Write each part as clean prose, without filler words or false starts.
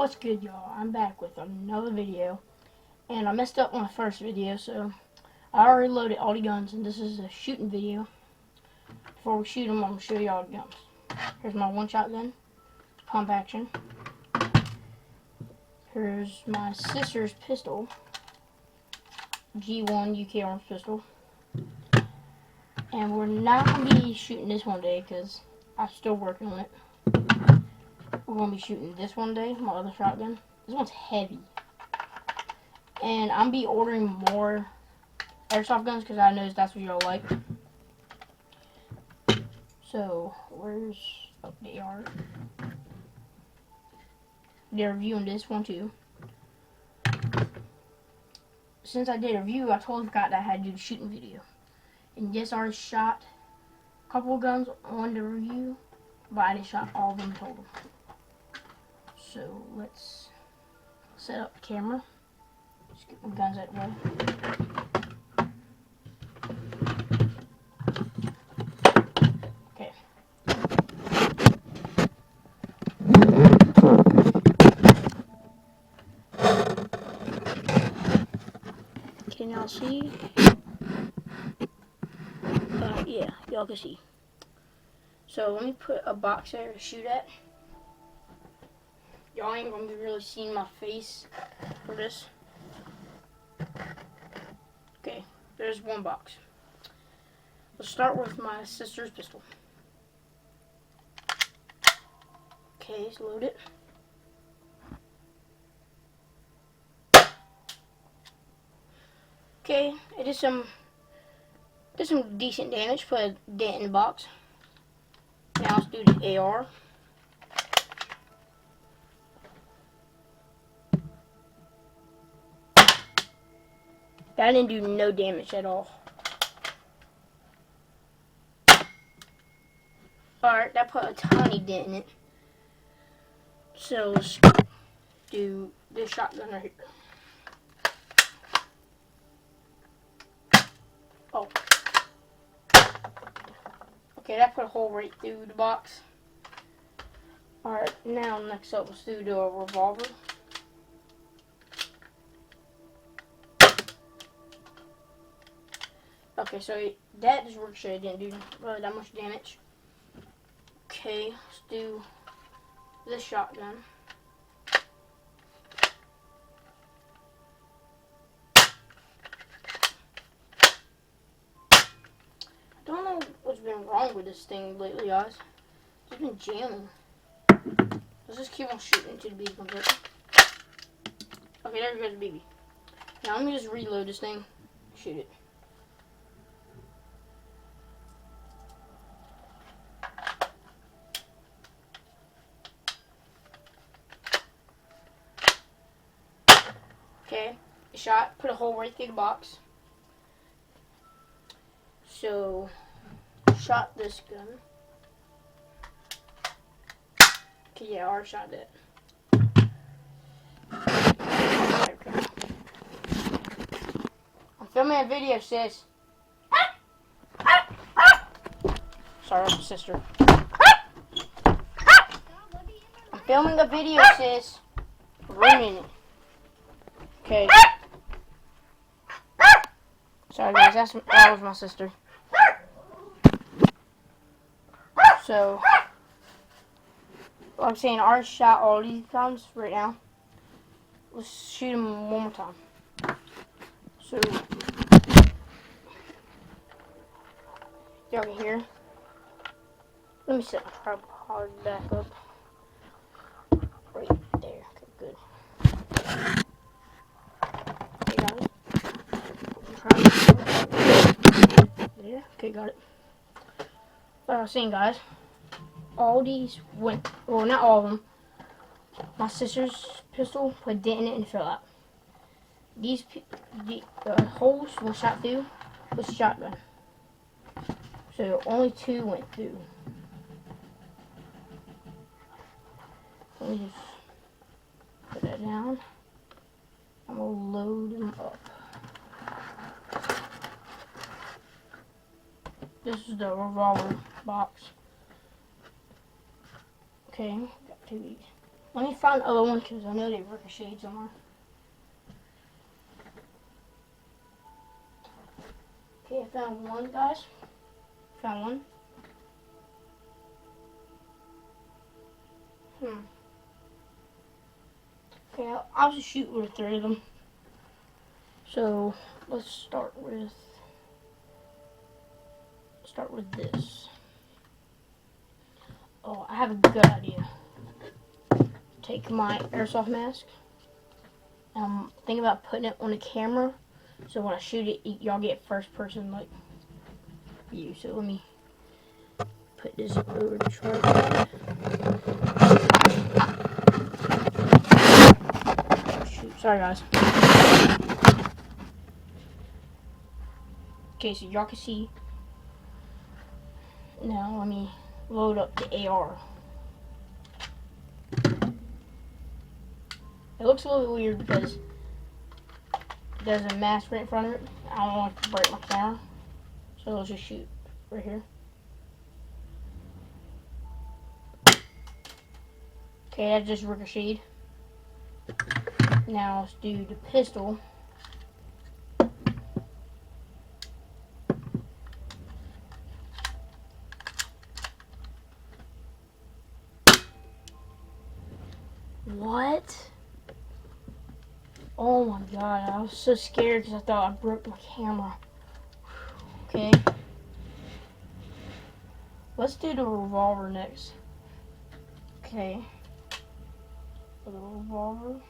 What's good, y'all? I'm back with another video, and I messed up on the first video, so I already loaded all the guns, and this is a shooting video. Before we shoot them, I'm going to show y'all the guns. Here's my one-shot gun, pump action. Here's my sister's pistol, G1 UK Arms pistol. And we're not going to be shooting this one day, because I'm still working on it. We're going to be shooting this one day, my other shotgun. This one's heavy. And I'm be ordering more airsoft guns because I know that's what y'all like. So, where's the AR? They're reviewing this one too. Since I did a review, I totally forgot that I had to do the shooting video. And yes, I already shot a couple of guns on the review, but I didn't shot all of them total. So, let's set up the camera. Just get my guns out of the way. Okay. Can y'all see? Yeah, y'all can see. So let me put a box there to shoot at. Y'all ain't gonna be really seeing my face for this. Okay, there's one box. Let's start with my sister's pistol. Okay, let's load it. Okay, it did some decent damage. Put a dent in the box. Now let's do the AR. That didn't do no damage at all. Alright, that put a tiny dent in it. So let's do this shotgun right here. Oh. Okay, that put a hole right through the box. Alright, now next up, let's do the revolver. Okay, so that just ricocheted, didn't do really that much damage. Okay, let's do this shotgun. I don't know what's been wrong with this thing lately, guys. It's been jamming. Let's just keep on shooting until the BB comes up. Okay, there goes the BB. Now let me just reload this thing. Shoot it. Okay, shot, put a hole right through the box. So, shot this gun. Okay, yeah, I already shot it. Okay. I'm filming a video, sis. Sorry, my sister. I'm filming a video, sis. Ruining it. Okay. Sorry guys, that was my sister. So, like I'm saying, I already shot all these guns right now. Let's shoot them one more time. So, y'all can hear. Let me set my tripod back up. Right there. Okay, good. Yeah, okay, got it. Like I was saying, guys, all these went, well, not all of them. My sister's pistol put a dent in it and fell out. The holes were shot through with shotgun. So only 2 went through. Let me just put that down. I'm gonna load them up. This is the revolver box. Okay, got 2 of these. Let me find the other one because I know they ricocheted somewhere. Okay, I found one, guys. Found one. Okay, I'll just shoot with 3 of them. So let's start with this. Oh, I have a good idea. Take my airsoft mask. Think about putting it on the camera, so when I shoot it, y'all get first person like view. So let me put this over the tripod. Oh, shoot, sorry guys. Okay, so y'all can see. Now let me load up the AR. It looks a little bit weird because there's a mask right in front of it. I don't want to break my camera, so let's just shoot right here. Okay, that just ricocheted. Now let's do the pistol. What? Oh my god, I was so scared because I thought I broke my camera. Okay. Let's do the revolver next. Okay. For the revolver.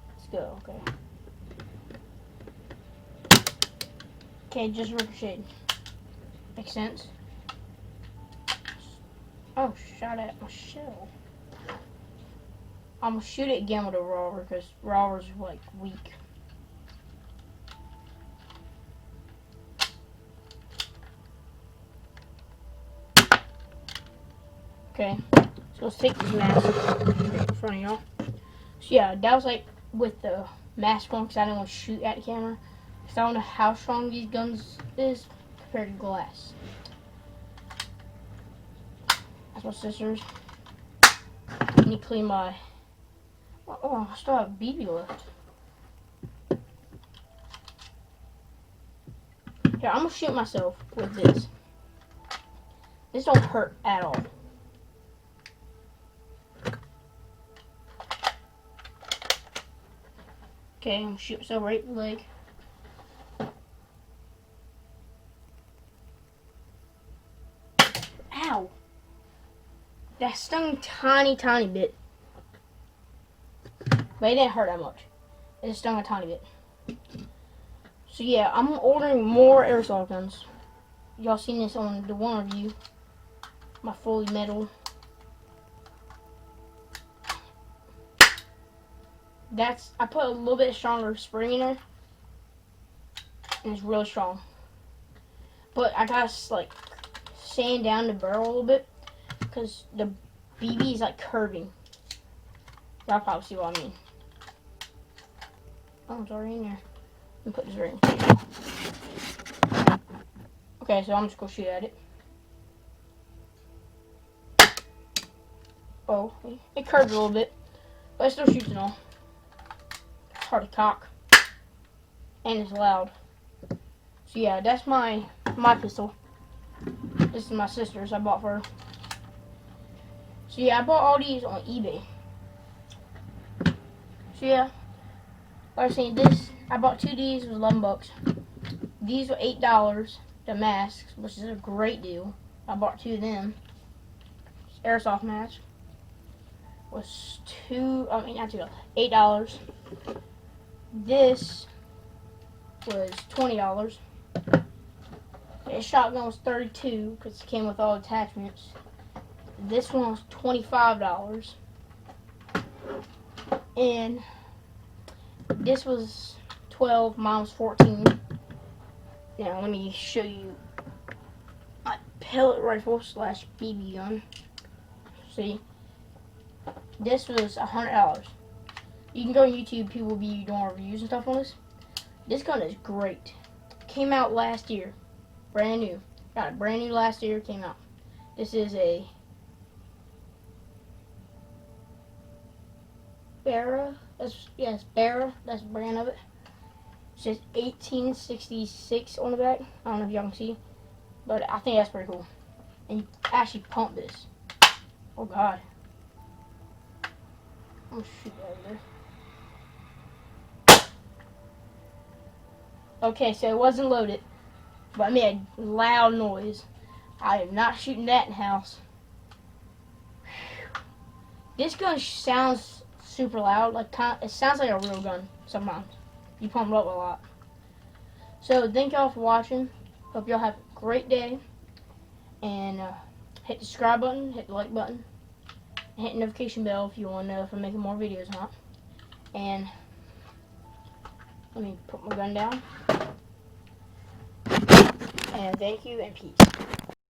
Let's go, okay. Okay, just ricocheted. Makes sense. Oh, shot at my shell. I'm gonna shoot it again with a revolver because revolvers are like weak. Okay, so let's take this mask right in front of y'all. So yeah, that was like with the mask on because I didn't want to shoot at the camera. Because I don't know how strong these guns is compared to glass. That's my scissors. I need to clean my... Oh, I still have BB left. Here, I'm going to shoot myself with this. This don't hurt at all. Okay, I'm going to shoot myself right in the leg. Ow! That stung tiny bit. But it didn't hurt that much. It just stung a tiny bit. So yeah, I'm ordering more airsoft guns. Y'all seen this on the one review. My fully metal. I put a little bit stronger spring in there. And it's really strong. But I gotta like sand down the barrel a little bit. Because the BB is like curving. Y'all probably see what I mean. Oh, it's already in there. Let me put this right in. Okay, so I'm just gonna shoot at it. Oh, it curved a little bit. But it still shoots and all. It's hard to cock. And it's loud. So yeah, that's my pistol. This is my sister's I bought for her. So yeah, I bought all these on eBay. So yeah, like I was saying, I bought 2 of these, it was 11 bucks. These were $8, the masks, which is a great deal. I bought 2 of them. Airsoft mask was $8. This was $20. This shotgun was $32 because it came with all attachments. This one was $25. And this was $12, mine was $14. Now let me show you my pellet rifle slash BB gun. See, this was $100. You can go on YouTube, people will be doing reviews and stuff on this. This gun is great. Came out last year, brand new. Got it brand new last year, came out. This is a Barra. Yes, Barra. That's the brand of it. It says 1866 on the back. I don't know if y'all can see, but I think that's pretty cool. And you actually pump this. Oh God. I'm gonna shoot that over there. Okay, so it wasn't loaded, but it made a loud noise. I am not shooting that in the house. This gun sounds super loud. Like it sounds like a real gun sometimes. You pump it up a lot. So thank y'all for watching. Hope y'all have a great day. And hit the subscribe button, hit the like button, and hit the notification bell if you want to know if I'm making more videos or not. And let me put my gun down. And thank you and peace.